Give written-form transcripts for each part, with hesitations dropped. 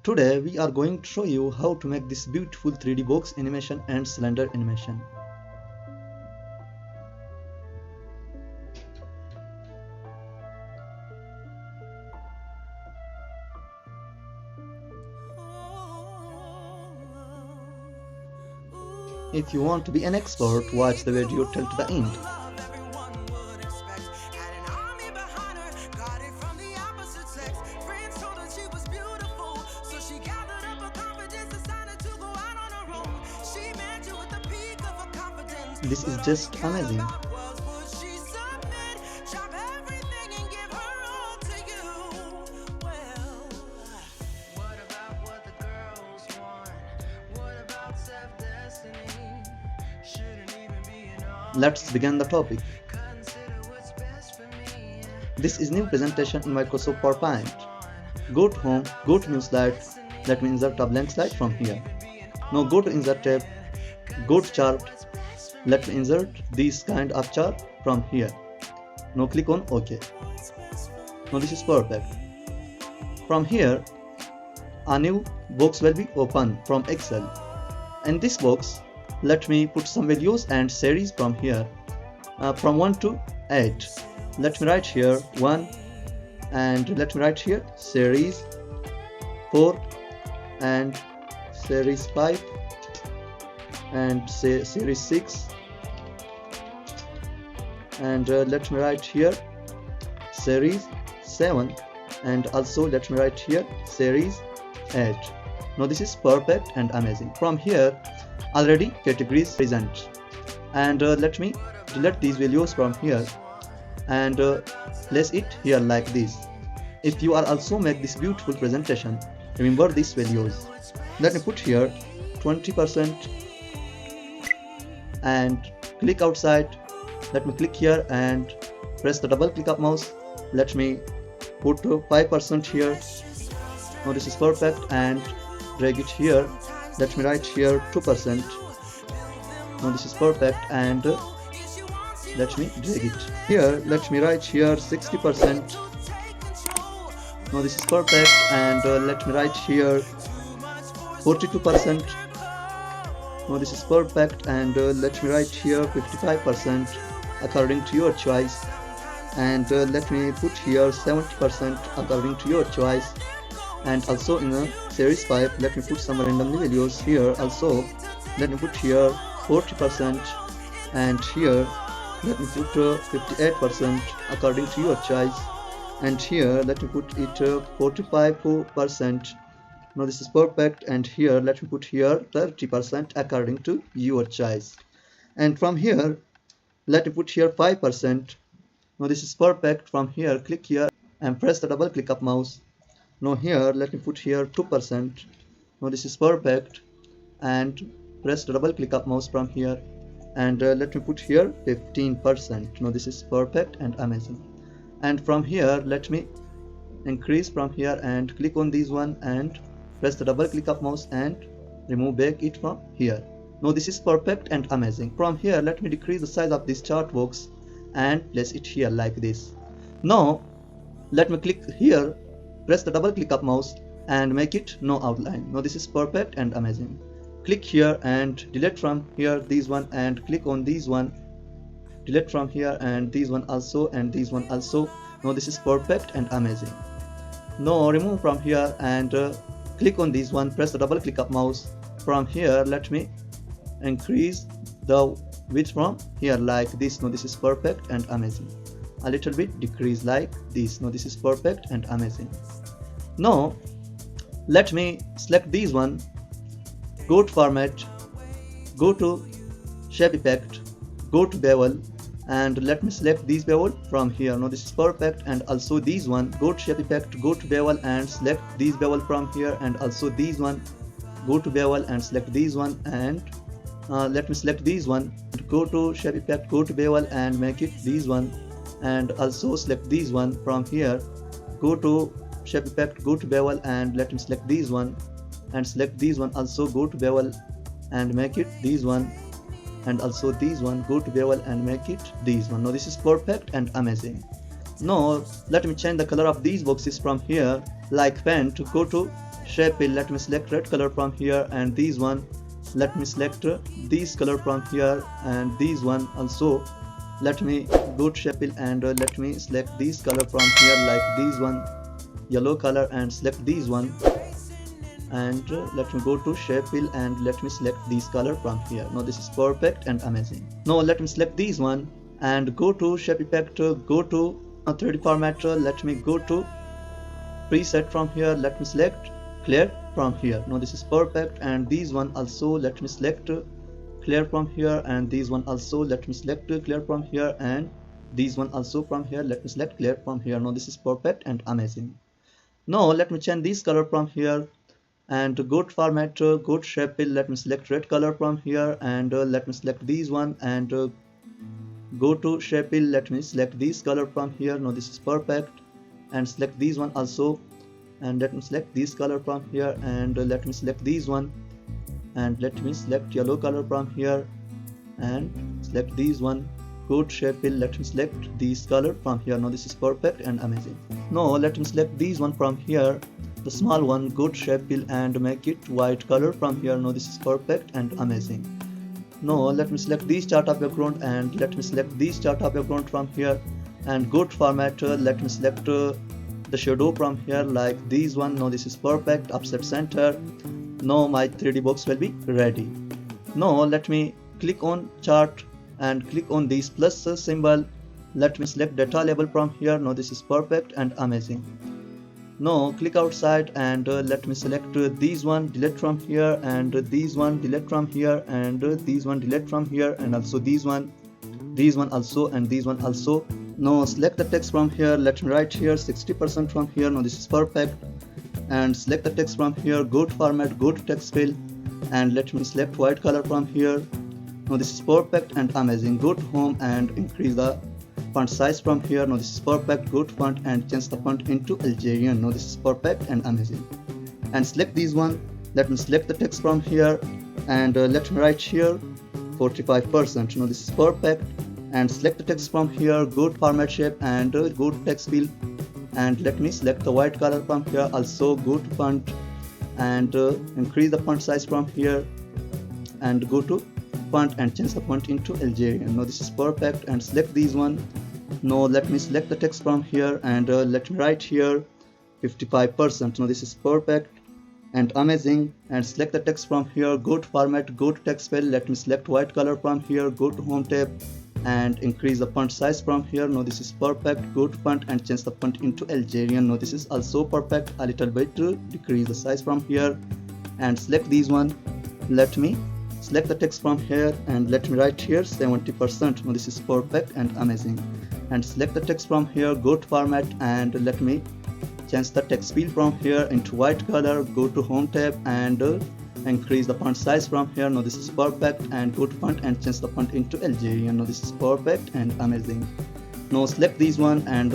Today we are going to show you how to make this beautiful 3D box animation and cylinder animation. If you want to be an expert, watch the video till to the end. This is just amazing. Let's begin the topic. This is new presentation in Microsoft PowerPoint. Go to Home, go to New Slide. Let me insert a blank slide from here. Now go to Insert tab, go to Chart. Let me insert this kind of chart from here. Now click on OK. Now this is perfect. From here, a new box will be open from Excel. In this box, let me put some values and series from here, from 1 to 8. Let me write here 1, and let me write here series 4 and series 5 and series 6, and let me write here series 7, and also let me write here series 8. Now this is perfect and amazing. From here already categories present, and let me delete these values from here and place it here like this. If you are also make this beautiful presentation, remember these values. Let me put here 20% and click outside. Let me click here and press the double click up mouse. Let me put 5% here. Now this is perfect, and drag it here. Let me write here 2%. Now this is perfect, and let me drag it here. Let me write here 60%. Now this is perfect, and let me write here 42%. Now this is perfect, and let me write here 55% according to your choice, and let me put here 70% according to your choice. And also in a series 5, let me put some randomly values here. Also let me put here 40%, and here let me put 58% according to your choice, and here let me put it 45%. Now this is perfect, and here let me put here 30% according to your choice. And from here let me put here 5%. Now this is perfect. From here click here and press the double click up mouse. Now here let me put here 2%. Now this is perfect, and press the double click up mouse from here, and let me put here 15%. Now this is perfect and amazing. And from here let me increase from here and click on this one and press the double click up mouse and remove back it from here. Now this is perfect and amazing. From here let me decrease the size of this chart box and place it here like this. Now let me click here, press the double click up mouse and make it no outline. Now this is perfect and amazing. Click here and delete from here this one, and click on this one, delete from here, and this one also, and this one also. Now this is perfect and amazing. Now remove from here and click on this one, press the double click up mouse. From here let me increase the width from here like this. Now this is perfect and amazing. A little bit decrease like this. Now this is perfect and amazing. Now let me select this one, go to format, go to shape effect, go to bevel, and let me select this bevel from here. Now this is perfect, and also this one, go to shape effect, go to bevel and select this bevel from here, and also this one, go to bevel and select this one, and let me select this one, go to shape effect, go to bevel and make it this one, and also select this one from here, go to shape effect, go to bevel and let me select this one, and select this one, also go to bevel and make it this one, and also this one, go to bevel and make it this one. Now this is perfect and amazing. Now let me change the color of these boxes from here, like pen, to go to shape fill, let me select red color from here, and these one let me select these color from here, and these one also let me go to shape fill, and let me select these color from here, like these one yellow color, and select these one, and let me go to shape fill, and let me select these color from here. Now this is perfect and amazing. Now let me select these one and go to shape effect, go to 3D formatter, let me go to preset from here, let me select clear from here. Now this is perfect, and these one also let me select clear from here, and these one also let me select clear from here, and these one also from here let me select clear from here. Now this is perfect and amazing. Now let me change this color from here, and go to format, go to shape fill, let me select red color from here, and let me select these one, and go to shape fill, let me select this color from here. Now this is perfect, and select these one also, and let me select this color from here, and let me select these one, and let me select yellow color from here, and select these one. Go to shape fill, let me select this color from here. Now this is perfect and amazing. Now let me select these one from here, the small one. Go to shape fill and make it white color from here. Now this is perfect and amazing. Now let me select this chart of background, and let me select this chart of background from here, and go to format, let me select the shadow from here, like these one. Now this is perfect, offset center. Now my 3D box will be ready. Now let me click on chart and click on this plus symbol, let me select data label from here. Now this is perfect and amazing. Now click outside, and let me select these one, delete from here, and these one delete from here, and these one delete from here, and also these one also, and these one also. Now select the text from here, let me write here 60% from here. Now this is perfect, and select the text from here, go to format, go to text fill, and let me select white color from here. Now this is perfect and amazing. Go to home and increase the font size from here. Now this is perfect. Go to font and change the font into Algerian. Now this is perfect and amazing. And select these one, let me select the text from here, and let me write here 45%. Now this is perfect, and select the text from here, go to format shape, and go to text fill, and let me select the white color from here. Also go to font and increase the font size from here, and go to font and change the font into Algerian. Now this is perfect, and select these one. Now let me select the text from here, and let me write here 55%. Now this is perfect and amazing, and select the text from here, go to format, go to text fill, let me select white color from here, go to home tab and increase the font size from here. Now this is perfect. Go to font and change the font into Algerian. Now this is also perfect. A little bit decrease the size from here, and select these one. Let me select the text from here, and let me write here 70%. Now this is perfect and amazing. And select the text from here, go to format, and let me change the text field from here into white color. Go to home tab and increase the font size from here. Now this is perfect, and go to font and change the font into Algerian. Now this is perfect and amazing. Now select these one, and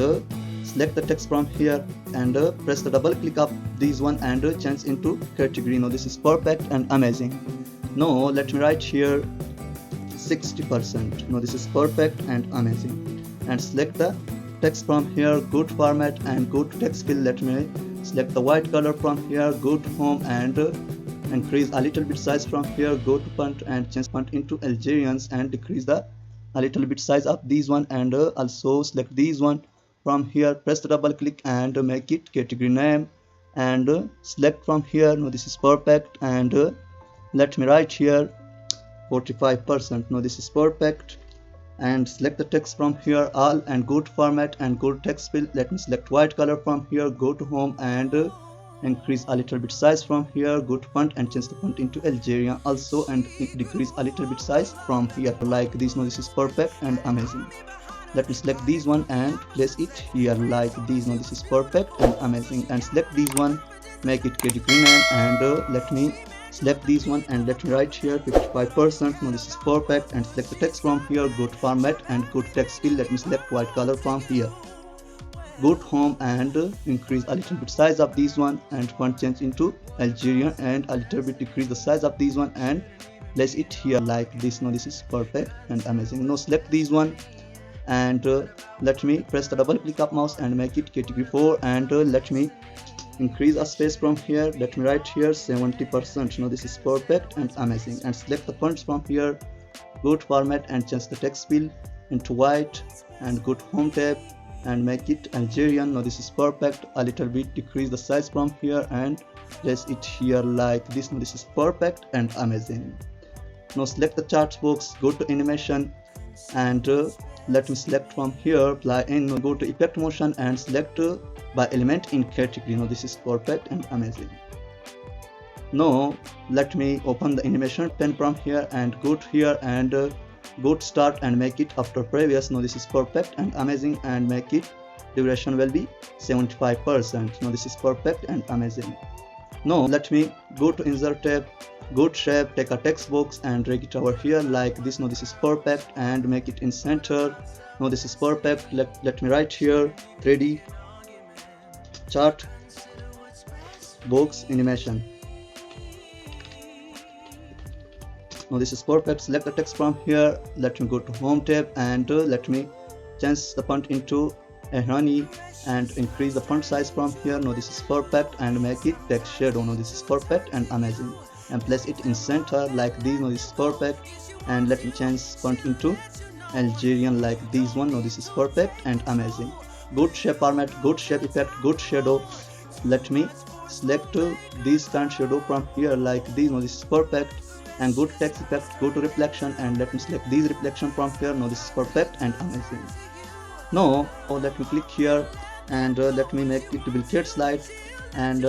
select the text from here, and press the double click up these one, and change into category. Now this is perfect and amazing. Now let me write here 60%. Now this is perfect and amazing. And select the text from here, go to format and go to text fill. Let me select the white color from here, go to home and increase a little bit size from here. Go to font and change font into Algerians, and decrease the a little bit size of these one, and also select these one from here. Press the double click and make it category name, and select from here. Now this is perfect, and let me write here 45%. Now this is perfect, and select the text from here all, and go to format and go to text fill. Let me select white color from here, go to home and increase a little bit size from here. Go to font and change the font into Algerian also, and decrease a little bit size from here like this. Now this is perfect and amazing. Let me select these one and place it here like this. Now this is perfect and amazing. And select these one, make it category name, and let me select these one and let me write here 55%. Now this is perfect, and select the text from here, go to format and go to text fill. Let me select white color from here. Go to home and increase a little bit size of this one, and font change into Algerian, and a little bit decrease the size of this one and place it here like this. Now this is perfect and amazing. Now select these one, and let me press the double click of mouse and make it category 4, and let me increase a space from here. Let me write here 70%. Now this is perfect and amazing. And select the fonts from here. Go to format and change the text fill into white, and go to home tab and make it Algerian. Now this is perfect. A little bit decrease the size from here and place it here like this. Now this is perfect and amazing. Now select the chart box, go to animation, and let me select from here apply in. Go to effect motion and select by element in category. Now this is perfect and amazing. Now let me open the animation pen from here and go to here and go to start and make it after previous. Now this is perfect and amazing, and make it duration will be 75%. Now this is perfect and amazing. Now let me go to insert tab, go to shape, take a text box and drag it over here like this. Now this is perfect, and make it in center. Now this is perfect. Let me write here 3D chart box animation. Now this is perfect. Select the text from here. Let me go to home tab and let me change the font into a honey and increase the font size from here. Now this is perfect, and make it text shadow. Now this is perfect and amazing, and place it in center like this. Now this is perfect, and let me change font into Algerian like this one. Now this is perfect and amazing. Go to shape format, go to shape effect, go to shadow. Let me select this kind shadow from here like this. Now this is perfect, and go to text effect, go to reflection, and let me select this reflection from here. Now this is perfect and amazing. Now let me click here and let me make it duplicate slide, and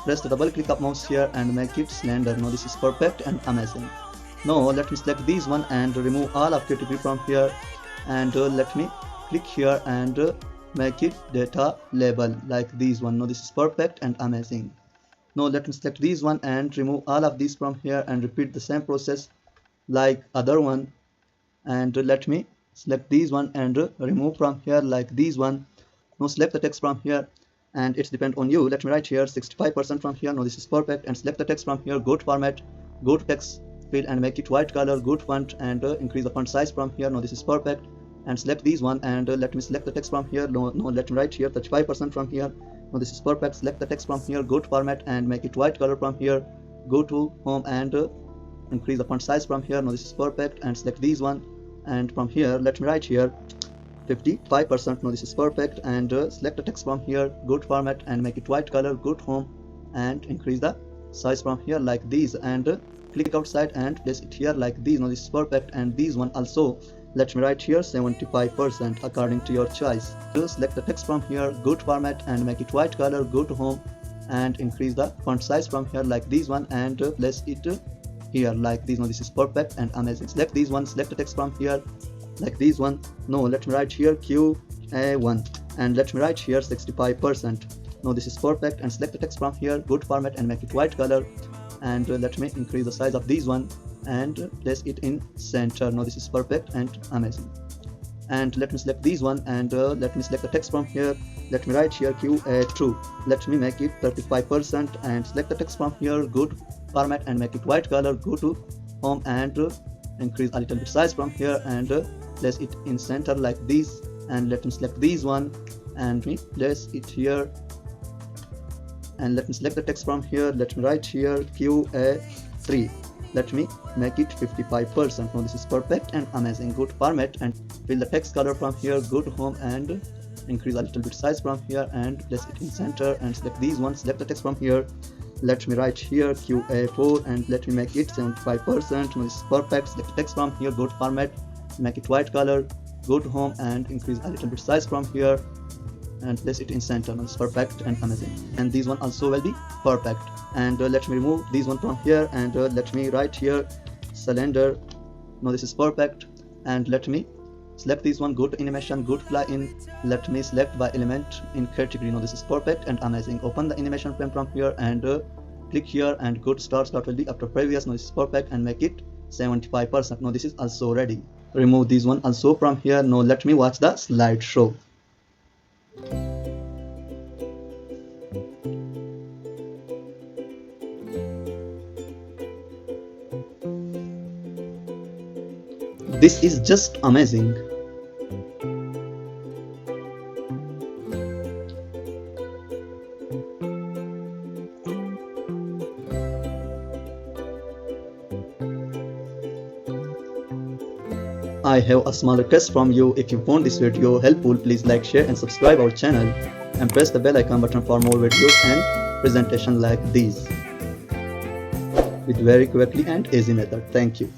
press the double click of mouse here and make it slender. Now this is perfect and amazing. Now let me select this one and remove all of category from here, and let me click here and make it data label like this one. Now this is perfect and amazing. Now let me select this one and remove all of these from here, and repeat the same process like other one, and let me select this one and remove from here like this one. Now select the text from here, and it's depend on you. Let me write here 65% from here. Now this is perfect, and select the text from here. Go to format, go to text fill and make it white color. Go to font and increase the font size from here. Now this is perfect, and select this one and let me select the text from here. No, let me write here 35% from here. Now this is perfect. Select the text from here. Go to format and make it white color from here. Go to home and increase the font size from here. Now this is perfect, and select this one, and from here let me write here 55%. Now this is perfect, and select the text from here. Go to format and make it white color. Go to home and increase the size from here like this, and click outside and place it here like this. Now this is perfect, and this one also let me write here 75% according to your choice. Select the text from here. Go to format and make it white color. Go to home and increase the font size from here like this one, and place it here like this. Now this is perfect and amazing. Select this one, select the text from here like this one. No, let me write here QA1 and let me write here 65%. Now this is perfect, and select the text from here. Go to format and make it white color, and let me increase the size of this one and place it in center. Now this is perfect and amazing. And let me select this one and let me select the text from here. Let me write here QA2. Let me make it 35% and select the text from here. Go to format and make it white color. Go to home and increase a little bit size from here and place it in center like this. And let me select this one and place it here, and let me select the text from here. Let me write here QA3. Let me make it 55%. Now this is perfect and amazing. Go to format and fill the text color from here. Go to home and increase a little bit size from here and place it in center, and select these ones. Select the text from here. Let me write here QA4 and let me make it 75%. Now this is perfect. Select the text from here. Go to format, make it white color. Go to home and increase a little bit size from here and place it in center. Now it's perfect and amazing. And this one also will be perfect. And let me remove this one from here and let me write here cylinder. Now this is perfect, and let me select this one. Go to animation, go to plugin. Let me select by element in category. Now this is perfect and amazing. Open the animation frame from here and click here and go to start. Start will be after previous. Now this is perfect and make it 75%. Now this is also ready. Remove this one also from here. Now let me watch the slideshow. This is just amazing. I have a small request from you. If you found this video helpful, please like, share and subscribe our channel and press the bell icon button for more videos and presentation like these with very quickly and easy method. Thank you.